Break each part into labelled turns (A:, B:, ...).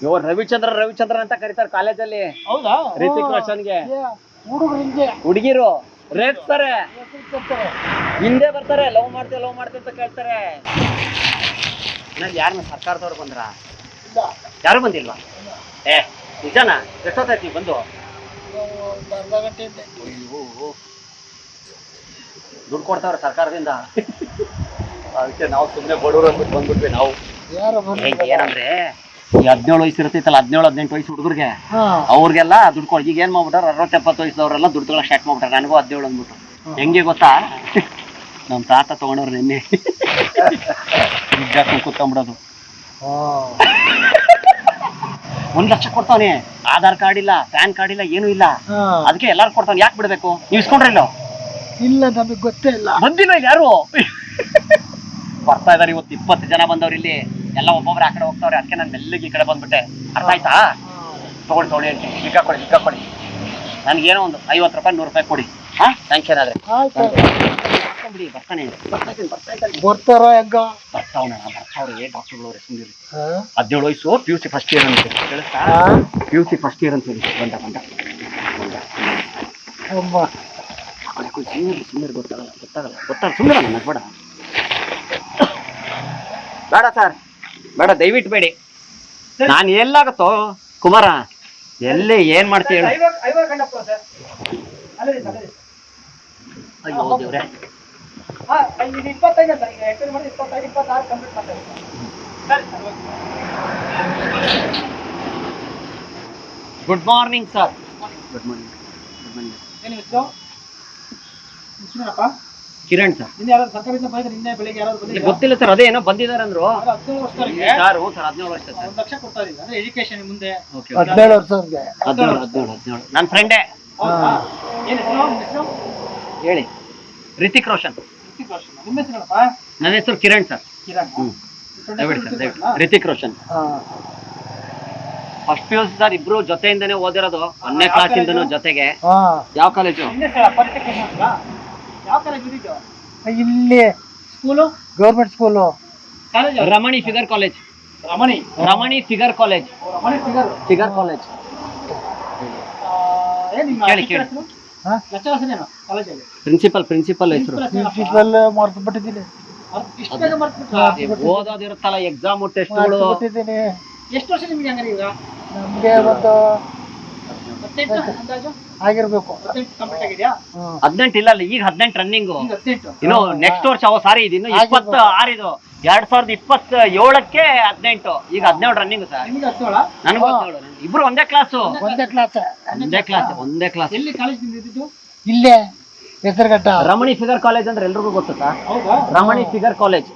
A: ಇವ್ರು ರವಿಚಂದ್ರ ಅಂತ ಕರೀತಾರೆ ಕಾಲೇಜಲ್ಲಿ.
B: ಹೌದಾ?
A: ರಿತಿಕ್ ರೋಷನ್ಗೆ
B: ಹುಡುಗರಿಗೆ
A: ಹುಡುಗಿರು ರೇಗ್ತಾರೆ, ಹಿಂದೆ ಬರ್ತಾರೆ, ಲವ್ ಮಾಡ್ತೇವೆ ಅಂತ ಕೇಳ್ತಾರೆ. ಯಾರನ್ನ ಸರ್ಕಾರದವ್ರು ಬಂದ್ರ? ಯಾರು ಬಂದಿಲ್ವಾ? ಏ ನಿಜನಾ? ಎಷ್ಟೊತ್ತಾಯ್ತು ನೀವು ಬಂದು?
B: ಅರ್ಧ ಗಂಟೆ
A: ದುಡ್ಡು ಕೊಡ್ತಾವ್ರೆ ಸರ್ಕಾರದಿಂದ. ಅದಕ್ಕೆ ನಾವು ಸುಮ್ಮನೆ ಬಡವರು ಅಂದ್ಬಿಟ್ಟು ಬಂದ್ಬಿಟ್ವಿ ನಾವು. ಏನಂದ್ರೆ ಈ 17 ವಯಸ್ಸು ಇರ್ತಿತ್ತಲ್ಲ, 17-18 ವಯಸ್ಸು ಹುಡುಗರಿಗೆ, ಅವ್ರಿಗೆಲ್ಲ ದುಡ್ಡು ಕೊಡಿ. ಈಗ ಏನ್ ಮಾಡ್ಬಿಟ್ಟಾರ, 60-70 ವಯಸ್ಸದವ್ರೆಲ್ಲ ದುಡ್ಡು ತಗೊಳ್ಳೋ ಸ್ಟಾರ್ಟ್ ಮಾಡ್ಬಿಟ್ಟಾರೆ. ನನಗೂ 17 ಅಂದ್ಬಿಟ್ಟು. ಹೆಂಗೆ ಗೊತ್ತಾ, ನಮ್ ತಾತ ತಗೊಂಡವ್ರು ನಿನ್ನೆ ಕೂತ್ಕೊಂಡ್ಬಿಡೋದು. 1 ಲಕ್ಷ ಕೊಡ್ತಾವನೆ, ಆಧಾರ್ ಕಾರ್ಡ್ ಇಲ್ಲ, ಪ್ಯಾನ್ ಕಾರ್ಡ್ ಇಲ್ಲ, ಏನೂ ಇಲ್ಲ. ಅದಕ್ಕೆ ಎಲ್ಲಾರು ಕೊಡ್ತಾನೆ. ಯಾಕೆ ಬಿಡ್ಬೇಕು? ನೀವು ಇಸ್ಕೊಂಡ್ರಿಲ್ಲ?
B: ಇಲ್ಲ, ನಮಗೆ ಗೊತ್ತೇ ಇಲ್ಲ.
A: ಬಂದಿಲ್ಲ ಯಾರು? ಬರ್ತಾ ಇದಾರೆ. ಇವತ್ತು 20 ಜನ ಬಂದವ್ರು ಇಲ್ಲಿ. ಎಲ್ಲ ಒಬ್ಬೊಬ್ರು ಆ ಕಡೆ ಹೋಗ್ತಾವ್ರೆ. ಅದಕ್ಕೆ ನಾನು ಮೆಲ್ಲಿಗೆ ಈ ಕಡೆ ಬಂದ್ಬಿಟ್ಟೆ. ಅರ್ಥ ಆಯ್ತಾ? ತಗೊಳ್ಳಿ ಅಂತ ಲಿಕ್ಕ ಕೊಡಿ. ನನ್ಗೇನೋ ಒಂದು 50 ರೂಪಾಯಿ 100 ರೂಪಾಯಿ ಕೊಡಿ. ಸ್ಯಾಂಕ್ಷನ್ ಆದ್ರೆ ಬಿಡಿ. ಬರ್ತಾನೆ
B: ಬರ್ತಾರ ಹೆಂಗ?
A: ಬರ್ತಾವ್ರೆ ಡಾಕ್ಟರ್ಗಳು. 17 ವಯಸ್ಸು, PUC ಫಸ್ಟ್ ಇಯರ್ ಅಂತ ಕೇಳಿಸ್ತಾ? PUC ಫಸ್ಟ್ ಇಯರ್ ಅಂತ ಹೇಳಿ ಬಂದ ಸುಮ್ಮನೆ ಗೊತ್ತಾಗಲ್ಲ ಸುಮ್ಮನೆ ನನಗೆ ಬೇಡ ಸರ್, ಬೇಡ, ದಯವಿಟ್ಟು ಬೇಡಿ. ನಾನು ಎಲ್ಲಾಗತ್ತೋ ಕುಮಾರ, ಎಲ್ಲಿ ಏನ್ ಮಾಡ್ತೀವಿ ಹೇಳಿ? ಅಯ್ಯೋ ದೇವ್ರೆ. Good morning sir. Good morning. Kiran sir. ಗೊತ್ತಿಲ್ಲ ಸರ್, ಅದೇ ಏನೋ ಬಂದಿದ್ದಾರೆ ಅಂದ್ರು. ಸರ್ 17 ವರ್ಷ ಸರ್.
B: 1 ಲಕ್ಷ ಕೊಡ್ತಾ ಇದ್ದಾರೆ ಎಜುಕೇಶನ್ ಮುಂದೆ.
A: 17 ವರ್ಷಕ್ಕೆ 17. ನನ್ನ ಫ್ರೆಂಡೇ. ಹೇಳಿ. ರಿತಿಕ್ ರೋಷನ್.
B: ನಿಮ್ಮ ಹೆಸರಪ್ಪ?
A: ನನ್ನ ಹೆಸರು Kiran sir. Ritik Roshan. First PUC sir. ಇಬ್ರು ಜೊತೆಯಿಂದನೇ ಓದಿರೋದು, 1ನೇ ಕ್ಲಾಸಿಂದನೂ ಜೊತೆಗೆ. ಯಾವ ಕಾಲೇಜು?
B: ಇಲ್ಲಿ ಸ್ಕೂಲು, ಗೌರ್ಮೆಂಟ್ ಸ್ಕೂಲು.
A: ರಮಣಿ ಫಿಗರ್ ಕಾಲೇಜ್. ರಮಣಿ ಫಿಗರ್ ಕಾಲೇಜ್. ಪ್ರಿನ್ಸಿಪಲ್ ಹೆಸರು
B: ಮರ್ತು ಬಿಟ್ಟಿದ್ದೀನಿ.
A: ಓದೋದಿರುತ್ತಲ್ಲ, ಎಕ್ಸಾಮ್ ಟೆಸ್ಟ್ಗಳು.
B: ಎಷ್ಟು ವರ್ಷ ನಿಮ್ಗೆ? ಹಂಗಾರೆ ಈಗ ನಮ್ಗೆ ಒಂದು 18 ಆಗಿರ್ಬೇಕು.
A: 18 ಇಲ್ಲ, ಈಗ 18 ರನ್ನಿಂಗು. ಇನ್ನು ನೆಕ್ಸ್ಟ್ ವರ್ಷ ಸಾರಿ, ಇದು ಇನ್ನು 26. ಇದು 2027ಕ್ಕೆ 18. ಈಗ 17 ರನ್ನಿಂಗ್ ಸರ್. ನನಗೂ 17. ಇಬ್ರು ಒಂದೇ ಕ್ಲಾಸು. ಒಂದೇ ಕ್ಲಾಸ್.
B: ಎಲ್ಲಿ ಕಾಲೇಜ್ ನಿಂತಿದ್ದು? ಇಲ್ಲೇ ಹೆಸರುಘಟ್ಟ.
A: ರಮಣಿ ಫಿಗರ್ ಕಾಲೇಜ್ ಅಂದ್ರೆ ಎಲ್ರಿಗೂ ಗೊತ್ತು ಸರ್. ರಮಣಿ ಫಿಗರ್ ಕಾಲೇಜ್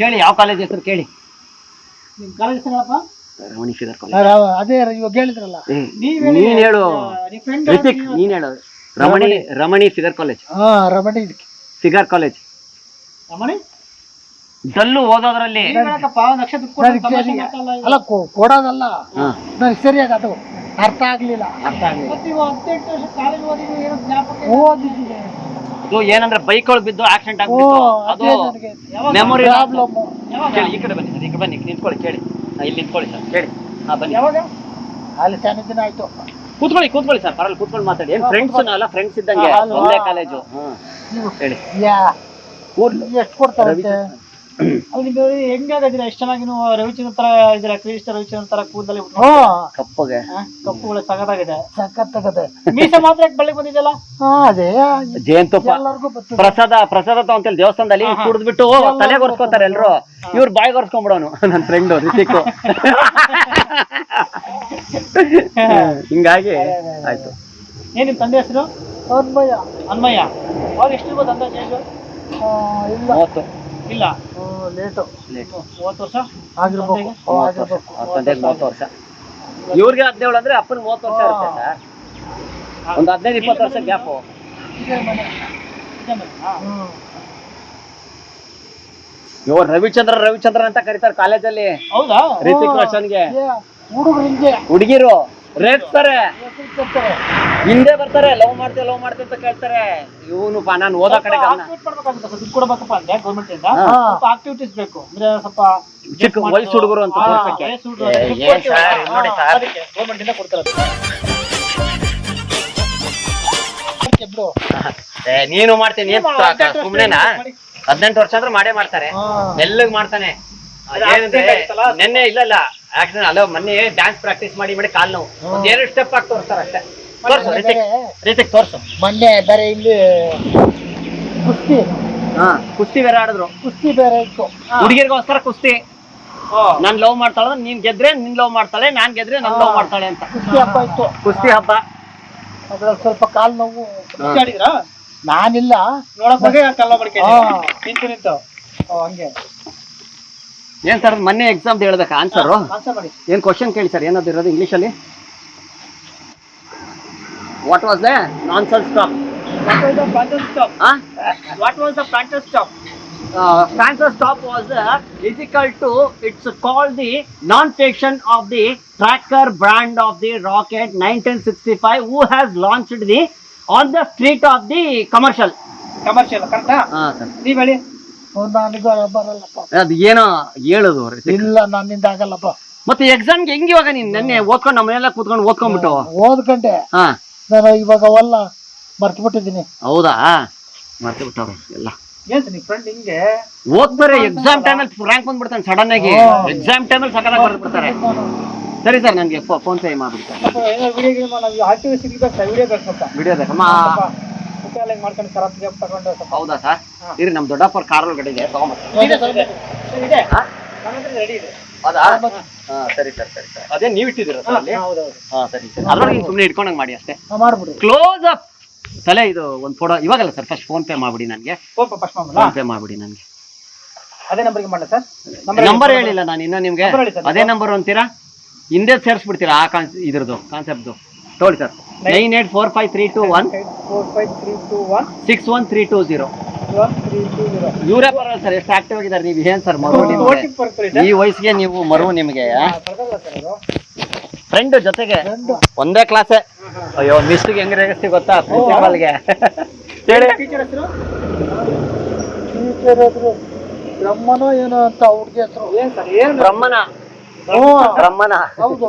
A: ಕೇಳಿ. ಯಾವ ಕಾಲೇಜ್ ಹೆಸರು ಕೇಳಿ.
B: ನಿಮ್ ಕಾಲೇಜ್ ಹೆಸರಪ್ಪ?
A: ರಮಣಿ ಫಿಗರ್ ಕಾಲೇಜ್.
B: ಅದೇ ಇವಾಗ ಹೇಳಿದ್ರಲ್ಲ.
A: ನೀನ್ ಹೇಳು ರಿತಿಕ್, ನೀನ್ ಹೇಳು. ರಮಣಿ ಫಿಗರ್ ಕಾಲೇಜ್.
B: ರಮಣಿ
A: ಫಿಗರ್ ಕಾಲೇಜ್.
B: ರಮಣಿ
A: ಡಲ್ಲು ಓದೋದ್ರಲ್ಲಿ.
B: ಅಲ್ಲ, ಕೊಡೋದಲ್ಲ. ನನಗೆ ಸರಿಯಾಗಿ ಅದು ಅರ್ಥ ಆಗ್ಲಿಲ್ಲ.
A: ಏನಂದ್ರೆ ಬೈಕ್ ಒಳಗೆ ಬಿದ್ದು ಆಕ್ಸಿಡೆಂಟ್ ಆಗ್ಬಿಟ್ಟು ಅದು ಮೆಮೊರಿ ಪ್ರಾಬ್ಲಮ್. ಈ ಕಡೆ ಬನ್ನಿ ಸರ್, ಈ ಕಡೆ ಬನ್ನಿ, ನಿಂತ್ಕೊಳ್ಳಿ. ಕೇಳಿ, ಇಲ್ಲಿ ನಿಂತ್ಕೊಳ್ಳಿ ಸರ್. ಕೇಳಿ. ಬನ್ನಿ.
B: ಅಲ್ಲಿ ಚೆನ್ನಾಗಿ ದಿನ ಆಯ್ತು.
A: ಕೂತ್ಕೊಳ್ಳಿ ಸರ್. ಪರಲ್ಲ, ಕೂತ್ಕೊಂಡು ಮಾತಾಡಿ. ಏನ್ ಫ್ರೆಂಡ್ಸ್ ಅಲ್ಲ, ಫ್ರೆಂಡ್ಸ್ ಇದ್ದಂಗೆ. ಒಂದೇ ಕಾಲೇಜು. ಹೇಳಿ.
B: ಎಷ್ಟು ಕೊಡ್ತಾರೆ? ಹೆಂಗಾಗದಿರ? ಎಷ್ಟು ಚೆನ್ನಾಗಿ ನೀವು ರವಿಚಂದ್ರ ತರ ಇದ್ರ, ಕ್ರಿಸ್ಟ ರವಿಚಂದ್ರ ತರ ಕೂದಲೇ
A: ಕಪ್ಪಗೆ.
B: ಕಪ್ಪುಗಳು ಸಖತ್ತಾಗಿದೆ. ಮೀಸೆ ಮಾತ್ರ ಬೆಳಗ್ಗೆ ಬಂದಿದ್ದಲ್ಲ. ಅದೇ
A: ಜೇನುತುಪ್ಪ ಪ್ರಸಾದ ತಗೊಂತೇಳಿ ದೇವಸ್ಥಾನದಲ್ಲಿ ಕುಡಿದ್ಬಿಟ್ಟು ತಲೆಗೆ ಒರ್ಸ್ಕೊತಾರೆ ಎಲ್ರು. ಇವ್ರು ಬಾಯಿಗೆ ಒರ್ಸ್ಕೊಂಡ್ಬಿಡೋನು ನನ್ನ ಫ್ರೆಂಡ್ ರಿತಿಕ್. ಹಿಂಗಾಗಿ ಆಯ್ತು.
B: ಏನ್ ನಿಮ್ ತಂದೆ ಹೆಸರು? ಅನ್ಮಯ್ಯ. ಅವಾಗ ಎಷ್ಟು ಇರ್ಬೋದು ಅಂದಾಜು?
A: 30
B: ಇಲ್ಲ, ಲೇಟು. 30 ವರ್ಷ ಆಗಿರ್ಬೇಕು.
A: 30 ವರ್ಷ. ಇವ್ರಿಗೆ 17 ಅಂದ್ರೆ ಅಪ್ಪನ 30 ವರ್ಷ ಇರುತ್ತೆ ಸರ್. ಒಂದು 15-20 ವರ್ಷ ಗ್ಯಾಪು. ಇವ್ರು ರವಿಚಂದ್ರ ಅಂತ ಕರೀತಾರೆ ಕಾಲೇಜಲ್ಲಿ.
B: ಹೌದಾ?
A: ರಿತಿಕ್ ರೋಷನ್ಗೆ
B: ಹುಡುಗರಿಗೆ
A: ಹುಡುಗಿರು ರೇಗ್ತಾರೆ, ಹಿಂದೆ ಬರ್ತಾರೆ, ಲವ್ ಮಾಡ್ತೇವೆ ಅಂತ ಕೇಳ್ತಾರೆ. ಇವನು ನಾನು ಓದೋ ಕಡೆ
B: ದುಡ್ಡು ಕೊಡಬೇಕಪ್ಪ ಅಂದ್ರೆ ಗೌರ್ಮೆಂಟ್ ಇಂದ ಸ್ವಲ್ಪ ಆಕ್ಟಿವಿಟೀಸ್ ಬೇಕು ಅಂದ್ರೆ ಸ್ವಲ್ಪ
A: ಚಿಕ್ಕ ವಯಸ್ಸು ಹುಡುಗರು ಅಂತ ತೋರ್ಸಕ್ಕೆ. ನೋಡಿ ಸರ್,
B: ಗೌರ್ಮೆಂಟ್ ಇಂದ ಕೊಡ್ತಾರೆ.
A: ನೀನು ಮಾಡ್ತೀನಿ ಸುಮ್ನೆನಾ? 18 ವರ್ಷ ಅಂದ್ರೆ ಮಾಡೇ ಮಾಡ್ತಾರೆ. ಮೆಲ್ಲಗ್ ಮಾಡ್ತಾನೆ. ಏನಂದ್ರೆ ನೆನ್ನೆ ಇಲ್ಲ ಆಕ್ಸಿಡೆಂಟ್ ಅಲ್ಲ, ಮೊನ್ನೆ ಡ್ಯಾನ್ಸ್ ಪ್ರಾಕ್ಟೀಸ್ ಮಾಡಿ ಕಾಲ್ ನೋವು. ಒಂದ್ 2 ಸ್ಟೆಪ್ ಹಾಕಿ ತೋರಿಸ್ತಾರೆ ಅಷ್ಟೇ. ರೀತಿಗೆ ತೋರ್ಸು.
B: ಮೊನ್ನೆ ಬೇರೆ ಇಲ್ಲಿ
A: ಕುಸ್ತಿ ಬೇರೆ ಆಡಿದ್ರು.
B: ಕುಸ್ತಿ ಬೇರೆ ಇತ್ತು,
A: ಹುಡುಗಿರ್ಗೋಸ್ಕರ ಕುಸ್ತಿ. ನಾನ್ ಲವ್ ಮಾಡ್ತಾಳೆ, ನೀನ್ ಗೆದ್ರೆ ನಿನ್ ಲವ್ ಮಾಡ್ತಾಳೆ, ನಾನ್ ಗೆದ್ರೆ ನನ್ ಲವ್ ಮಾಡ್ತಾಳೆ ಅಂತ
B: ಕುಸ್ತಿ ಹಬ್ಬ ಇತ್ತು.
A: ಕುಸ್ತಿ ಹಬ್ಬ.
B: ಅದ್ರಲ್ಲಿ ಸ್ವಲ್ಪ ಕಾಲ್ ನೋವು. ನಾನಿಲ್ಲ ನೋಡಕ್ ಕಲ್ಲ ಬಡ್ಕೆ ನಿಂತು ಹಂಗೆ.
A: ಏನ್ ಸರ್ ಮೊನ್ನೆ ಎಕ್ಸಾಮ್ ಹೇಳ್ಬೇಕಾ ಆನ್ಸರ್? ಏನ್ ಕ್ವಶನ್ ಕೇಳಿ ಸರ್, ಏನಾದ್ರು ಇರೋದು ಇಂಗ್ಲಿಷ್ ಅಲ್ಲಿ? What was the nonsense stop?
B: What was the Phantom stop?
A: Phantom stop was is equal to, it's called the non-fiction of the tracker brand of the rocket 1965 who has launched the on the street of the commercial
B: ಕರೆಕ್ಟಾ?
A: Sir
B: ನೀವ್ ಹೇಳಿ. ನನಗೂ ಬರಲ್ಲಪ್ಪ
A: ಅದು ಏನೋ ಹೇಳುದು.
B: ಇಲ್ಲ ನನ್ನಿಂದ ಆಗಲ್ಲಪ್ಪ.
A: ಮತ್ತೆ ಎಕ್ಸಾಮ್ಗೆ ಹೆಂಗ್ ಇವಾಗ ನೀನ್ ನೆನ್ನೆ ಓದ್ಕೊಂಡು ನಮ್ಮನೆಲ್ಲ ಕೂತ್ಕೊಂಡು ಓದ್ಕೊಂಡ್ಬಿಟ್ಟು
B: ಓದ್ಕೊಂಡೆ. ನಾನು ಇವಾಗ ಅವೆಲ್ಲ ಮರ್ತು ಬಿಟ್ಟಿದ್ದೀನಿ.
A: ಹೌದಾ? ಮರ್ತು ಬಿಟ್ಟವ್ರು ಎಲ್ಲ.
B: ಏನ್ ನಿಮ್ ಫ್ರೆಂಡ್ ಹಿಂಗೆ
A: ಓದ್ತಾರೆ, ಎಕ್ಸಾಮ್ ಟೈಮಲ್ಲಿ ರ್ಯಾಂಕ್ ಬಂದ್ಬಿಡ್ತಾನೆ ಸಡನ್ ಆಗಿ. ಎಕ್ಸಾಮ್ ಟೈಮಲ್ಲಿ ಸಕಲಾಗಿ ಬರ್ದು ಬಿಡ್ತಾರೆ. ಸರಿ ಸರ್, ನನಗೆ ಫೋನ್ ಪೇ ಮಾಡ್ಬಿಡ್ತಾರೆ. ವಿಡಿಯೋ ಬೇಕಮ್ಮ?
B: ಮಾಡ್ಕೊಂಡು ಖರಾಬ್ ತಗೊಂಡು.
A: ಹೌದಾ ಸರ್? ಇರಿ, ನಮ್ ದೊಡ್ಡಪ್ಪರ ಕಾರ್ ಒಳಗಡೆ ಇದೆ, ಹೌದಾ? ಸರಿ ಸರ್, ಸರಿ ಸರ್. ಅದೇ ನೀವ್ ಇಟ್ಟಿದ್ದೀರಾ ಸರ್ ಅಲ್ಲಿ? ಸರಿ ಸರಿ. ಅದ್ರೊಳಗೆ ಸುಮ್ಮನೆ ಇಟ್ಕೊಂಡಂಗ್ ಮಾಡಿ ಅಷ್ಟೇ.
B: ಮಾಡ್ಬಿಡಿ.
A: ಕ್ಲೋಸ್ ಅಪ್ ತಲೆ. ಇದು ಒಂದು ಫೋಟೋ ಇವಾಗಲ್ಲ ಸರ್, ಫಸ್ಟ್ ಫೋನ್ ಪೇ ಮಾಡ್ಬಿಡಿ ನನಗೆ. ಫೋನ್ ಪೇ ಮಾಡ್ಬಿಡಿ ನನಗೆ.
B: ಅದೇ ನಂಬರ್ಗೆ ಮಾಡಲ ಸರ್?
A: ನಂಬರ್ ಹೇಳಿಲ್ಲ ನಾನು ಇನ್ನ ನಿಮ್ಗೆ. ಅದೇ ನಂಬರ್ ಅಂತೀರಾ? ಹಿಂದೆ ಸೇರಿಸ್ಬಿಡ್ತೀರಾ ಆ ಇದ್ರದ್ದು ಕಾನ್ಸೆಪ್ಟ್ದು? ತಗೊಳ್ಳಿ ಸರ್. 984532161320. ಇವರೇ ಬರಲ್ಲ ಸರ್, ಎಷ್ಟು ಆಕ್ಟಿವ್ ಆಗಿದ್ದಾರೆ. ನೀವು ಏನ್ ಸರ್ ಮರು ಈ ವಯಸ್ಸಿಗೆ ನೀವು ಮರು ನಿಮ್ಗೆ ಫ್ರೆಂಡ್ ಜೊತೆಗೆ ಒಂದೇ ಕ್ಲಾಸೇ. ಅಯ್ಯೋ ಮಿಸ್ಗೆ ಹೆಂಗ್ ರೇಗಿಸ್ತಿ ಗೊತ್ತಾ ಪ್ರಿನ್ಸಿಪಾಲ್ಗೆ?
B: ಬ್ರಹ್ಮನೋ ಏನೋ ಅಂತ ಹುಡುಗಿ ಹೆಸರು. ಏನ್ ಸರ್? ಏನ್
A: ಬ್ರಹ್ಮನ? ಬ್ರಹ್ಮನ ಹೌದು.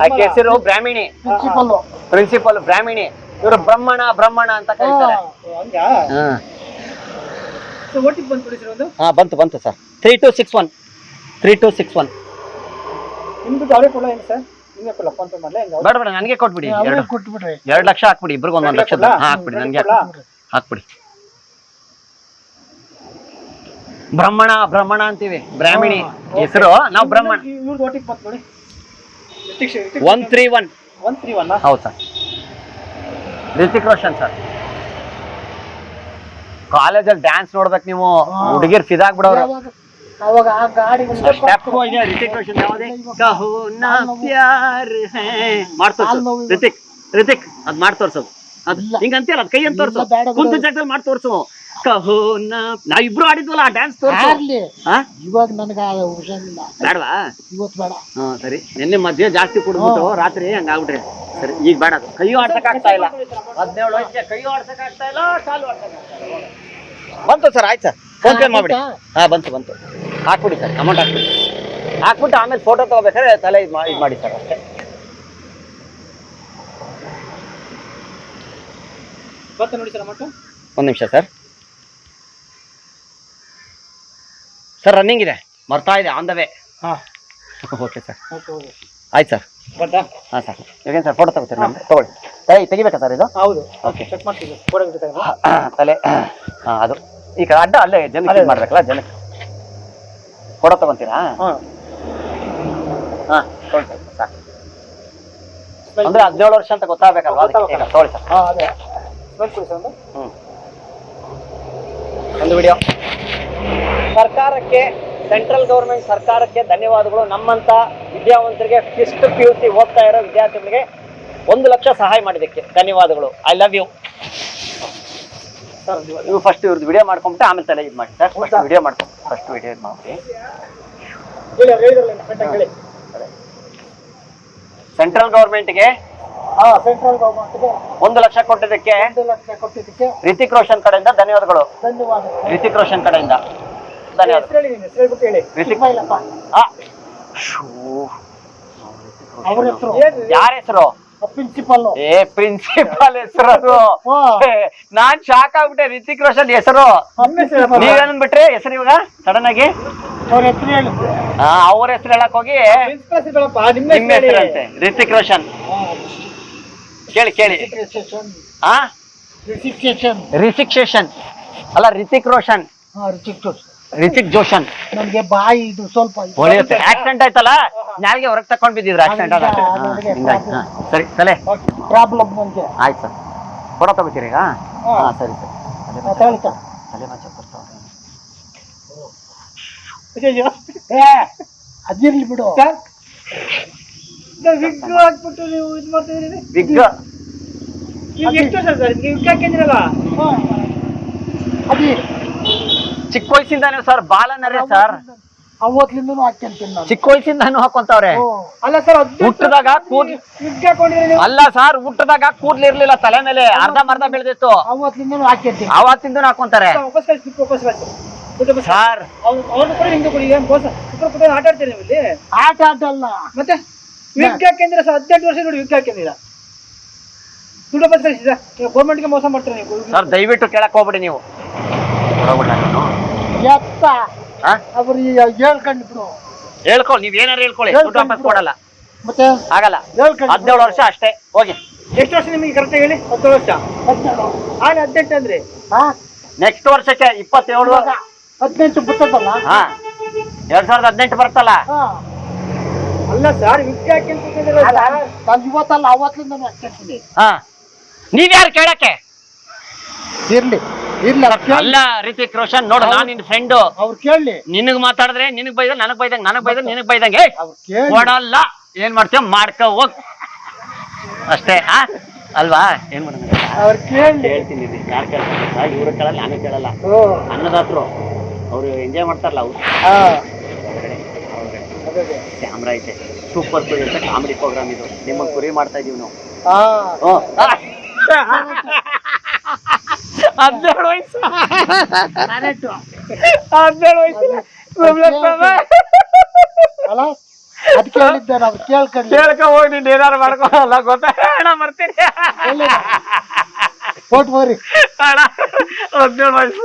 A: ಆಕೆ ಹೆಸರು ಬ್ರಾಹ್ಮಿಣಿ. ಪ್ರಿನ್ಸಿಪಲ್ ಬ್ರಾಹ್ಮಿಣಿ. ಇವರು ಬ್ರಹ್ಮಣ ಅಂತ ಕರೀತಾರೆ. ಬಂತು ಸರ್. 3261. ಬೇಡ ನನಗೆ ಕೊಟ್ಬಿಡಿ. 2 ಲಕ್ಷ ಹಾಕ್ಬಿಡಿ, ಇಬ್ರಿಗೆ 1 ಲಕ್ಷದ ಹಾಕ್ಬಿಡಿ. ನನಗೆ ಹಾಕ್ಬಿಡಿ. ಬ್ರಹ್ಮಣ ಅಂತೀವಿ, ಬ್ರಾಹ್ಮಿಣಿ ಹೆಸರು. ನಾವು ಬ್ರಹ್ಮಣ. 131. ಹೌದು ಸರ್. ರಿತಿಕ್ ರೋಷನ್ ಸರ್. ಕಾಲೇಜಲ್ಲಿ ಡ್ಯಾನ್ಸ್ ನೋಡ್ಬೇಕು ನೀವು, ಹುಡುಗಿರ್ ಫಿದಾಗ್ಬಿಡೋರು.
B: ಅವಾಗ ಆ ಗಾಡಿ
A: ರಿತಿಕ್ ರೋಷನ್ ಯಾವುದೇ ಕಹೋ ನಾ ಪ್ಯಾರ್ ಹೈ ಮಾಡ್ತೋರ್ಸು. ರಿತಿಕ್ ಅದ್ ಮಾಡ್ತೋರ್ಸೋದು. ಅದ್ ಹಿಂಗ ಅಂತೀಯಲ್ಲ, ಅದ್ ಕೈ ಅಂತ ತೋರ್ಸು. ಕುಂತ ಜಾಗದಲ್ಲಿ ಮಾಡಿ ತೋರ್ಸು. ಕಹೋ ನಾ, ನಾವಿಬ್ರು ಆಡಿದ್ವಲ್ಲ ಆ ಡ್ಯಾನ್ಸ್ ತೋರ್ಸು.
B: ಇವಾಗ ನನಗ ಹುಷಾರಿಲ್ಲ.
A: ಬೇಡವಾ?
B: ಇವತ್ತು ಬೇಡ.
A: ಸರಿ. ನಿನ್ನೆ ಮಧ್ಯೆ ಜಾಸ್ತಿ ಕುಡಿದ್ಬಿಟ್ಟು ರಾತ್ರಿ ಹಂಗಾಗ್ಬಿಟ್ರಿ. ಸರಿ, ಈಗ ಬೇಡ. ಕೈಯೂ ಆಡ್ಸಕ್ ಆಗ್ತಾ ಇಲ್ಲ. 17 ವಯಸ್ಸಿಗೆ ಕೈಯೂ ಆಡ್ಸಕ್ ಆಗ್ತಾ ಇಲ್ಲ, ಕಾಲು ಆಡ್ಸಕ್ ಆಗ್ತಾ ಇಲ್ಲ. ಬಂತು ಸರ್, ಆಯ್ತು ಸರ್. ಫೋನ್ ಪೇ ಮಾಡ್ಬಿಡಿ. ಬಂತು. ಹಾಕ್ಬಿಡಿ ಸರ್, ಅಮೌಂಟ್ ಹಾಕ್ಬಿಟ್ಟು ಆಮೇಲೆ ಫೋಟೋ ತಗೋಬೇಕಾದ್ರೆ ತಲೆ ಇದು ಮಾಡಿ ಸರ್ ಅಷ್ಟೇ.
B: ನೋಡಿ ಸರ್ ಅಮೌಂಟ್.
A: 1 ನಿಮಿಷ ಸರ್. ಸರ್ ರನ್ನಿಂಗ್ ಇದೆ, ಬರ್ತಾ ಇದೆ, on the way. Okay sir, ಆಯ್ತು ಸರ್. ಹಾಂ ಸರ್. ಹೇಗೇನು ಸರ್ ಫೋಟೋ ತಗೋತೀರಿ? ನಾನು ತಗೊಳ್ಳಿ. ತೆಗಿಬೇಕಾ ಸರ್ ಇದು?
B: ಹೌದು.
A: ಓಕೆ, ಚೆಕ್ ಮಾಡ್ತೀವಿ. ತಲೆ ಅದು ಈ ಕಡೆ ಅಡ್ಡ ಅಲ್ಲೇ ಜನಕ್ಕೆ ಮಾಡ್ಬೇಕಲ್ಲ, ಜನಕ್ಕೆ ಫೋಟೋ ತಗೊಂತೀರಾ? ಹಾಂ ತಗೊಳ್ಳಿ ಸರ್, ಸಾಕು. ಅಂದರೆ 17 ವರ್ಷ ಅಂತ ಗೊತ್ತಾಗಬೇಕಲ್ವಾ? ತಗೊಳ್ಳಿ ಸರ್. ಒಂದು ವಿಡಿಯೋ. ಸರ್ಕಾರಕ್ಕೆ, ಸೆಂಟ್ರಲ್ ಗೌರ್ಮೆಂಟ್ ಸರ್ಕಾರಕ್ಕೆ ಧನ್ಯವಾದಗಳು. ನಮ್ಮಂತ ವಿದ್ಯಾವಂತರಿಗೆ ಫಸ್ಟ್ PUC ಓದ್ತಾ ಇರೋ ವಿದ್ಯಾರ್ಥಿಗಳಿಗೆ 1 ಲಕ್ಷ ಸಹಾಯ ಮಾಡಿದ್ದಕ್ಕೆ ಧನ್ಯವಾದಗಳು. I love you sir. ನೀವು ಫಸ್ಟ್ ಇವ್ರದ್ದು ವಿಡಿಯೋ ಮಾಡ್ಕೊಂಬಿಟ್ಟು ಆಮೇಲೆ ತಲೆ ಇದು ಮಾಡಿ ಸರ್. ವಿಡಿಯೋ ಮಾಡ್ಕೊಂಡು ಫಸ್ಟ್ ವಿಡಿಯೋ ಇದು ಮಾಡಿ. ಸೆಂಟ್ರಲ್ ಗೌರ್ಮೆಂಟ್ಗೆ
B: ಸೆಂಟ್ರಲ್ ಗೌರ್ಮೆಂಟ್ಗೆ
A: 1 ಲಕ್ಷ ಕೊಟ್ಟಿದ್ದಕ್ಕೆ
B: 1 ಲಕ್ಷ ಕೊಟ್ಟಿದ್ದಕ್ಕೆ
A: ರಿತಿಕ್ ರೋಷನ್ ಕಡೆಯಿಂದ ಧನ್ಯವಾದಗಳು.
B: ಧನ್ಯವಾದಗಳು.
A: ರಿತಿಕ್ ರೋಷನ್ ಕಡೆಯಿಂದ ಧನ್ಯವಾದಗಳು.
B: ಹೇಳ್ಬಿಟ್ಟು ಹೇಳಿ.
A: ರಿತಿಕ್
B: ಚಿಕ್ಕಮೈಲಪ್ಪ. ಅವ್ರ ಹೆಸರು
A: ಯಾರ ಹೆಸರು?
B: ಪ್ರಿನ್ಸಿಪಲ್.
A: ಪ್ರಿನ್ಸಿಪಾಲ್ ಹೆಸರು ಅದು. ನಾನ್ ಶಾಕ್ ಆಗ್ಬಿಟ್ಟೆ. ರಿತಿಕ್ ರೋಷನ್ ಹೆಸರು ನೀವೇನಂದ್ಬಿಟ್ರಿ ಹೆಸರು ಇವಾಗ ಸಡನ್ ಆಗಿ?
B: ಅವ್ರ ಹೆಸರು ಹೇಳಿದ್ರು.
A: ಅವ್ರ ಹೆಸರು ಹೇಳಕ್ ಹೋಗಿ ನಿಮ್ಮ ಹೆಸರಂತೆ ರಿತಿಕ್ ರೋಷನ್. ಕೇಳಿ ರಿತಿಕ್ ಶೇಷನ್ ಅಲ್ಲ ರಿತಿಕ್ ರೋಷನ್. ರಿತಿಕ್ ಜೋಷನ್.
B: ನನ್ಗೆ ಬಾಯಿ ಇದು ಸ್ವಲ್ಪ
A: ಹೊಳೆಯುತ್ತೆ. ಆಕ್ಸಿಡೆಂಟ್ ಆಯ್ತಲ್ಲ, ನಾಲ್ಗೆ ಹೊರಗೆ ತಕೊಂಡ್ ಬಿದ್ದಿದ್ರು. ಆಕ್ಸಿಡೆಂಟ್ ಆದ ಸರಿ ತಲೆ
B: ಪ್ರಾಬ್ಲಮ್ ನನಗೆ.
A: ಆಯ್ತು ಸರ್, ಫೋಟೋ ತಗೋತೀರಿ ಈಗ? ಸರಿ ತಲೆ ಮಾಚಕ್ ಬರ್ತಾವ್ರೆ.
B: ಅದಿರ್ಲಿ ಬಿಡು. ವಿಗ್ ಹಾಕ್ಬಿಟ್ಟು ನೀವು ಇದು ಮಾಡ್ತಿದ್ದೀರಿ.
A: ವಿಗ್
B: ಎಷ್ಟು ವರ್ಷ ಸರ್ ವಿಗ್ ಹಾಕಿದ್ರಲ್ಲ? ಅದೇ
A: ಚಿಕ್ಕ ವಯಸ್ಸಿಂದಾನು ಸರ್ ಬಾಲನರೇ ಸರ್.
B: ಅವತ್ತಿಂದನೂ ಹಾಕ್ಯಂತೀನಿ ನಾನು.
A: ಚಿಕ್ಕ ವಯಸ್ಸಿಂದಾನು ಹಾಕೊಂತವ್ರೆ.
B: ಅಲ್ಲ ಸರ್
A: ಹುಟ್ಟದಾಗ
B: ವಿಗ್ ಹಾಕೊಂಡಿದ್ರೆ
A: ಅಲ್ಲ ಸರ್, ಹುಟ್ಟದಾಗ ಕೂದ್ಲಿರ್ಲಿಲ್ಲ ತಲೆ ಮೇಲೆ, ಅರ್ಧ ಬೆಳೆದಿತ್ತು.
B: ಅವತ್ತಿಂದನೂ ಹಾಕ್ಯಂತೀನಿ.
A: ಅವತ್ತಿಂದ ಹಾಕೊಂತಾರೆ ಸರ್.
B: ಅವ್ರನ್ನ ಕೂಡ ಹಿಂದೆ ಕೊಡಿ. ಆಟ ಆಡ್ತೀರಿ ನೀವು ಇಲ್ಲಿ? ಆಟ ಆಡಲ್ಲ ಮತ್ತೆ ವಿಗ್ ಹಾಕಿದ್ರೆ ಸರ್ 18 ವರ್ಷ ನೋಡಿ ವಿಗ್ ಹಾಕಿದ್ದೀರಾ. ದುಡ್ಡು ಬಸ್ ಕಳಿಸಿದ ಗೌರ್ಮೆಂಟ್ಗೆ ಮೋಸ ಮಾಡ್ತೀರಾ ನೀವು
A: ಸರ್. ದಯವಿಟ್ಟು ಕೇಳಕ್ ಹೋಗ್ಬಿಡಿ ನೀವು. ಹೇಳ್ಕೊ, ನೀವ್ ಏನಾರು ಹೇಳ್ಕೊಳ್ಳಿ, ದುಡ್ಡು ವಾಪಸ್ ಕೊಡಲ್ಲ.
B: ಮತ್ತೆ
A: ಆಗಲ್ಲ. 17 ವರ್ಷ ಅಷ್ಟೇ. ಹೋಗಿ.
B: ಎಷ್ಟು ವರ್ಷ ನಿಮಗೆ ಕರೆಕ್ಟ್ ಹೇಳಿ? 10 ವರ್ಷ. 18 ಅಂದ್ರೆ
A: ನೆಕ್ಸ್ಟ್ ವರ್ಷಕ್ಕೆ 27.
B: 18 ಬರ್ತದಲ್ಲ.
A: 2018 ಬರ್ತಲ್ಲ.
B: ಅಲ್ಲ ಸರ್ ವಿಗ್ ಹಾಕಿ ಇವತ್ತಲ್ಲ ಅವತ್ತಿಂದ ಹಾಕ್ತೀನಿ.
A: ನೀವ್ಯಾರು ಕೇಳಕ್ಕೆ?
B: ಇರ್ಲಿ
A: ಅಲ್ಲ ರಿತಿಕ್ ರೋಷನ್ ನೋಡು, ನಾನ್ ನಿನ್ ಫ್ರೆಂಡ್.
B: ಅವ್ರು ಕೇಳಿ.
A: ನಿನಗ್ ಮಾತಾಡಿದ್ರೆ ನಿನಗ್ ಬೈದ, ನನಗ್ ಬೈದಂಗ, ನನಗ್ ಬೈದ ನಿನಗ್ ಬೈದಂಗೆ ಕೊಡಲ್ಲ. ಏನ್ ಮಾಡ್ತೀವ ಮಾಡ್ಕೊ ಹೋಗ್ ಅಷ್ಟೇ. ಅಲ್ವಾ? ಏನ್ ಮಾಡೋಣ?
B: ಅವ್ರು ಕೇಳಿ
A: ಹೇಳ್ತೀನಿ. ಯಾರು ಕೇಳ್ತಾರೆ? ಇವ್ರು ಕೇಳಲ್ಲ, ನಾನು ಕೇಳಲ್ಲ. ಅನ್ನದಾತ್ರು ಅವ್ರು ಎಂಜಾಯ್ ಮಾಡ್ತಾರಲ್ಲ ಅವ್ರು. ಕ್ಯಾಮ್ರಾ ಐತೆ, ಸೂಪರ್ ಕುರಿ ಅಂತ ಕಾಮಿಡಿ ಪ್ರೋಗ್ರಾಮ್ ಇದು. ನಿಮ್ಮ ಕುರಿ ಮಾಡ್ತಾ ಇದೀವಿ ನಾವು. 17 ವಯಸ್ಸು. 17 ವಯಸ್ಸು
B: ಅಲ್ಲ, ಅದಕ್ಕೆ ಹೇಳಿದ್ದೆ ನಾವು.
A: ಕೇಳ್ಕೊ ಹೋಗಿ, ನೀನ್ ಏನಾರು ಮಾಡ್ಕೊಳಲ್ಲ ಗೊತ್ತಾ? ಅಣ್ಣ ಬರ್ತೀನಿ.
B: ಫೋಟ್ ಹೋರಿ
A: ಅಣ್ಣ 17 ವಯಸ್ಸು.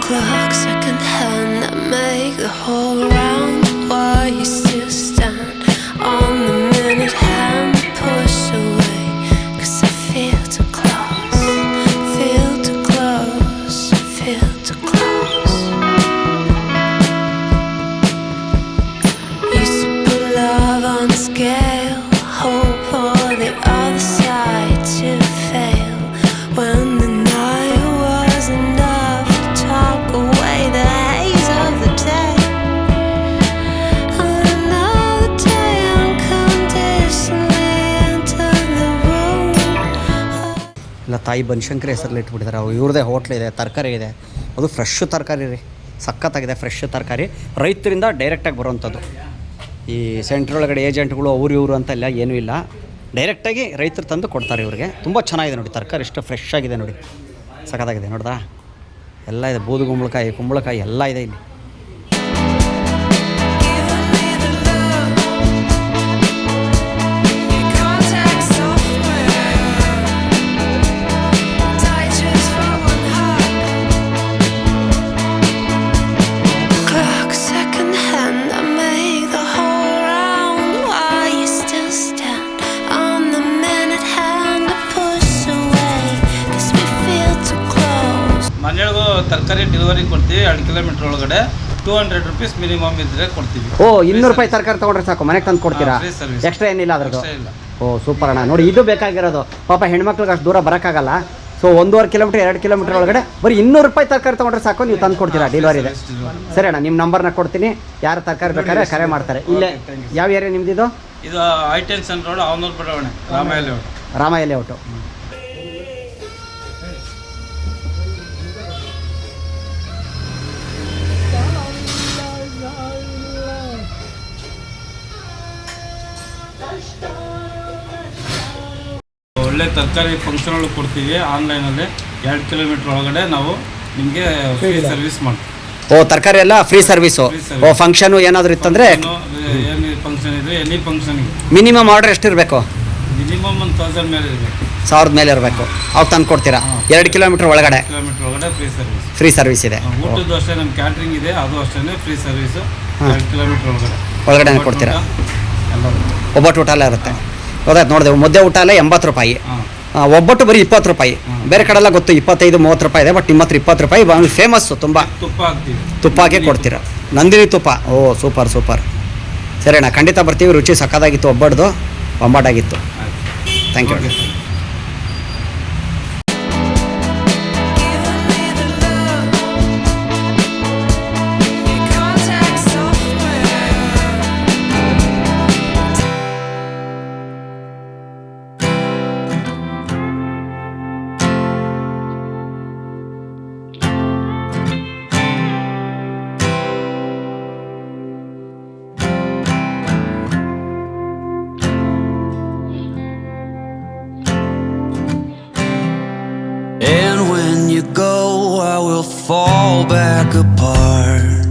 C: Clock second hand, I make the whole round. Why you still stand on the minute hand? Push away, 'cause I feel too close, feel too close, feel too close. Used to put love on a scale, hope for the other side to fail. When the night was enough to talk away the haze of the day. Another day unconditionally enter the room.
D: ಇಲ್ಲ, ತಾಯಿ ಬನಶಂಕರಿ ಹೆಸರಲ್ಲಿ ಇಟ್ಬಿಟ್ಟಿದ್ದಾರೆ. ಇವ್ರದೇ hotel ಇದೆ, ತರಕಾರಿ ಇದೆ. ಅದು fresh ತರಕಾರಿ ರೀ, ಸಖತ್ತಾಗಿದೆ. ಫ್ರೆಶ್ ತರಕಾರಿ ರೈತರಿಂದ ಡೈರೆಕ್ಟಾಗಿ ಬರೋವಂಥದ್ದು. ಈ ಸೆಂಟ್ರ್ ಒಳಗಡೆ ಏಜೆಂಟ್ಗಳು ಅವ್ರು ಇವರು ಅಂತ ಎಲ್ಲ ಏನೂ ಇಲ್ಲ. ಡೈರೆಕ್ಟಾಗಿ ರೈತರು ತಂದು ಕೊಡ್ತಾರೆ ಇವ್ರಿಗೆ. ತುಂಬ ಚೆನ್ನಾಗಿದೆ ನೋಡಿ, ತರಕಾರಿ ಎಷ್ಟು ಫ್ರೆಶ್ ಆಗಿದೆ ನೋಡಿ, ಸಖತ್ತಾಗಿದೆ. ನೋಡ್ದಾ, ಎಲ್ಲ ಇದೆ. ಬೂದು ಕುಂಬಳಕಾಯಿ ಎಲ್ಲ ಇದೆ ಇಲ್ಲಿ.
C: Clock second hand, I make the whole round. Why you still stand on the minute hand to push away, 'cause we feel too close.
E: ಮನೆಯೊಳಗೂ ತರಕಾರಿ ಡೆಲಿವರಿ ಕೊಡ್ತೀವಿ. 2 ಕಿಲೋಮೀಟರ್ ಒಳಗಡೆ 200 ರೂಪೀಸ್ ಮಿನಿಮಮ್ ಇದ್ರೆ ಕೊಡ್ತೀವಿ.
D: ಓ, 200 ರೂಪಾಯಿ ತರಕಾರಿ ತೊಗೊಂಡ್ರೆ ಸಾಕು, ಮನೆಗೆ ತಂದು ಕೊಡ್ತೀರಾ?
E: ಫ್ರೀ ಸರ್ವಿಸ್,
D: ಎಕ್ಸ್ಟ್ರಾ ಏನಿಲ್ಲ ಅದ್ರದ್ದು?
E: ಇಲ್ಲ.
D: ಓ, ಸೂಪರ್ ಅಣ್ಣ. ನೋಡಿ, ಇದು ಬೇಕಾಗಿರೋದು. ಪಾಪ ಹೆಣ್ಮಕ್ಳಿಗೆ ಅಷ್ಟು ದೂರ ಬರೋಕ್ಕಾಗಲ್ಲ. ಸೊ 1.5 ಕಿಲೋಮೀಟರ್ 2 ಕಿಲೋಮೀಟರ್ ಒಳಗಡೆ ಬರೀ 200 ರೂಪಾಯಿ ತರಕಾರಿ ತೊಗೊಂಡ್ರೆ ಸಾಕು, ನೀವು ತಂದು ಕೊಡ್ತೀರಾ, ಡೆಲಿವರಿ ಇದೆ. ಸರಿ ಅಣ್ಣ, ನಿಮ್ಮ ನಂಬರ್ನ ಕೊಡ್ತೀನಿ, ಯಾರು ತರಕಾರಿ ಬೇಕಾದ್ರೆ ಕರೆ ಮಾಡ್ತಾರೆ. ಇಲ್ಲೇ ಯಾವ ಏರಿಯಾ ನಿಮ್ದಿದು?
E: ಇದು I-10 ರೋಡ್, ಅವನೂರು ಬಡಾವಣೆ, ರಾಮಾಯ ಲೇಔಟು. ಒಳ್ಳೆ ತರಕಾರಿ ಫಂಕ್ಷನ್ ಒಳಗೆ ಕೊಡ್ತೀವಿ. ಆನ್ಲೈನಲ್ಲಿ 2 ಕಿಲೋಮೀಟರ್ ಒಳಗಡೆ ನಾವು ನಿಮಗೆ ಫ್ರೀ ಸರ್ವಿಸ್ ಮಾಡ್ತೀವಿ.
D: ಓ, ತರಕಾರಿ ಎಲ್ಲ ಫ್ರೀ ಸರ್ವಿಸು. ಓ, ಫಂಕ್ಷನು ಏನಾದರೂ ಇತ್ತಂದರೆ
E: ಏನು ಫಂಕ್ಷನ್ ಇದೆ, ಎನಿ ಫಂಕ್ಷನ್ಗೆ
D: ಮಿನಿಮಮ್ ಆರ್ಡರ್ ಎಷ್ಟಿರಬೇಕು?
E: ಮಿನಿಮಮ್ 1000 ಮೇಲೆ ಇರಬೇಕು,
D: 1000 ಮೇಲೆ ಇರಬೇಕು. ಅವಾಗ ತಂದು ಕೊಡ್ತೀರಾ? 2 ಕಿಲೋಮೀಟರ್ ಒಳಗಡೆ ಫ್ರೀ ಸರ್ವಿಸ್ ಇದೆ.
E: ಊಟದ್ದು ಅಷ್ಟೇ, ನಮ್ಮ ಕ್ಯಾಟ್ರಿಂಗ್ ಇದೆ, ಅದು ಅಷ್ಟೇ ಫ್ರೀ ಸರ್ವಿಸು. 2 ಕಿಲೋಮೀಟರ್
D: ಒಳಗಡೆ ಕೊಡ್ತೀರಾ?
E: ಎಲ್ಲ
D: ಒಬ್ಬಟ್ಟು ಊಟ ಎಲ್ಲ ಇರುತ್ತೆ. ಗೊತ್ತಾಯ್ತು, ನೋಡಿದೆ. ಮುದ್ದೆ ಊಟ ಎಲ್ಲ 80 ರೂಪಾಯಿ, ಒಬ್ಬಟ್ಟು ಬರೀ 20 ರೂಪಾಯಿ. ಬೇರೆ ಕಡೆ ಎಲ್ಲ ಗೊತ್ತು 25-30 ರೂಪಾಯಿ ಇದೆ, ಬಟ್ ನಿಮ್ಮ ಹತ್ರ 20 ರೂಪಾಯಿ ಫೇಮಸ್ಸು. ತುಂಬ ತುಪ್ಪ ಹಾಕಿ ಕೊಡ್ತೀರಾ? ನಂದಿನಿ ತುಪ್ಪ. ಓ, ಸೂಪರ್ ಸೂಪರ್. ಸರಿ ಅಣ್ಣ, ಖಂಡಿತ ಬರ್ತೀವಿ. ರುಚಿ ಸಕ್ಕದಾಗಿತ್ತು, ಒಬ್ಬಡ್ದು ಬೊಂಬಾಟಾಗಿತ್ತು. Thank you.
F: And when you go, I will fall back apart.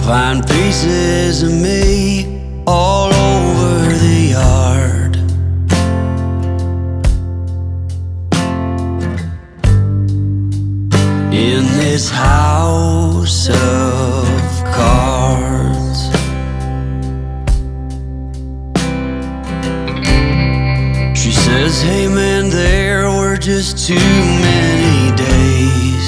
F: Find pieces of me all over the yard. In this house of cards, she says, hey man, there were just too many days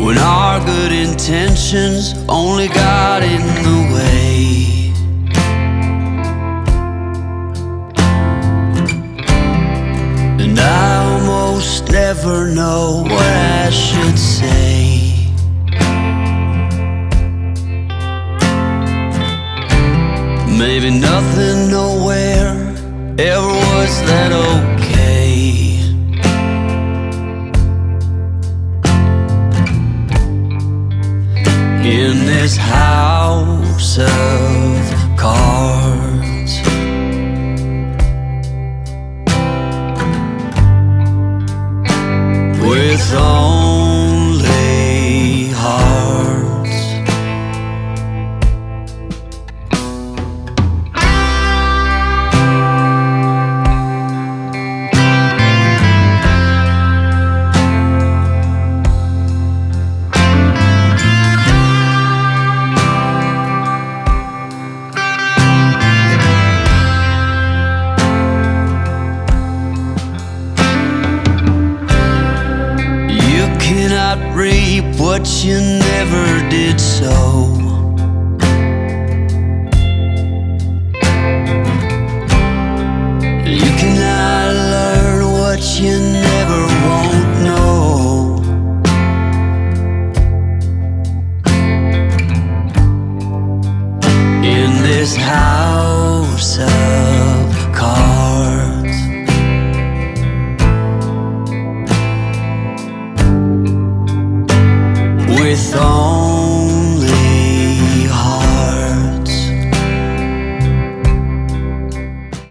F: when our good intentions only got in the way. And I almost never know what I should say. Maybe nothing nowhere ever was that okay. In this house of cards, with only hearts. Reap what you never did sow. You cannot learn what you never won't know. In this house of cards, with all